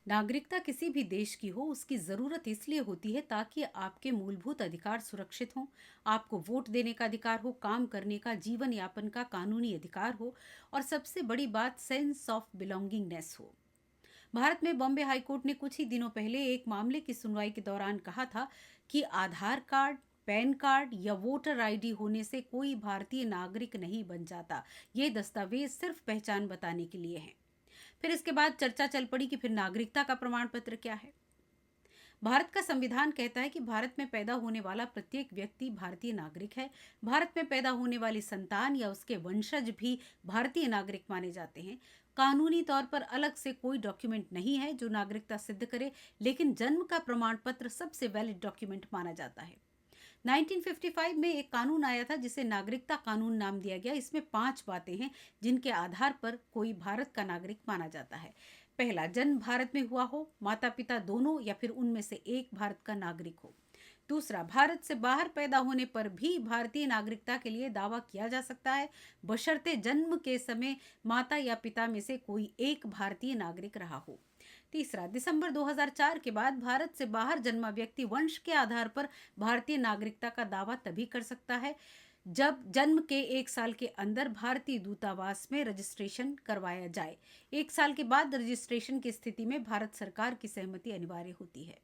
नागरिकता किसी भी देश की हो, उसकी ज़रूरत इसलिए होती है ताकि आपके मूलभूत अधिकार सुरक्षित हों, आपको वोट देने का अधिकार हो, काम करने का, जीवन यापन का कानूनी अधिकार हो और सबसे बड़ी बात सेंस ऑफ बिलोंगिंगनेस हो। भारत में बॉम्बे हाईकोर्ट ने कुछ ही दिनों पहले एक मामले की सुनवाई के दौरान कहा था कि आधार कार्ड, पैन कार्ड या वोटर आईडी होने से कोई भारतीय नागरिक नहीं बन जाता। ये दस्तावेज सिर्फ पहचान बताने के लिए हैं। फिर इसके बाद चर्चा चल पड़ी कि फिर नागरिकता का प्रमाण पत्र क्या है। भारत का संविधान कहता है कि भारत में पैदा होने वाला प्रत्येक व्यक्ति भारतीय नागरिक है। भारत में पैदा होने वाली संतान या उसके वंशज भी भारतीय नागरिक माने जाते हैं। कानूनी तौर पर अलग से कोई डॉक्यूमेंट नहीं है जो नागरिकता सिद्ध करे, लेकिन जन्म का प्रमाण पत्र सबसे वैलिड डॉक्यूमेंट माना जाता है। 1955 में एक कानून आया था जिसे नागरिकता कानून नाम दिया गया। इसमें 5 बातें हैं जिनके आधार पर कोई भारत का नागरिक माना जाता है। पहला, जन्म भारत में हुआ हो, माता पिता दोनों या फिर उनमें से एक भारत का नागरिक हो। दूसरा, भारत से बाहर पैदा होने पर भी भारतीय नागरिकता के लिए दावा किया जा सकता है, बशर्ते जन्म के समय माता या पिता में से कोई एक भारतीय नागरिक रहा हो। तीसरा, दिसंबर 2004 के बाद भारत से बाहर जन्मा व्यक्ति वंश के आधार पर भारतीय नागरिकता का दावा तभी कर सकता है जब जन्म के 1 साल के अंदर भारतीय दूतावास में रजिस्ट्रेशन करवाया जाए। 1 साल के बाद रजिस्ट्रेशन की स्थिति में भारत सरकार की सहमति अनिवार्य होती है।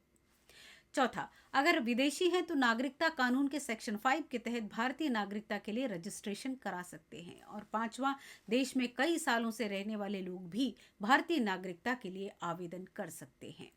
चौथा, अगर विदेशी हैं तो नागरिकता कानून के सेक्शन 5 के तहत भारतीय नागरिकता के लिए रजिस्ट्रेशन करा सकते हैं। और पांचवा, देश में कई सालों से रहने वाले लोग भी भारतीय नागरिकता के लिए आवेदन कर सकते हैं।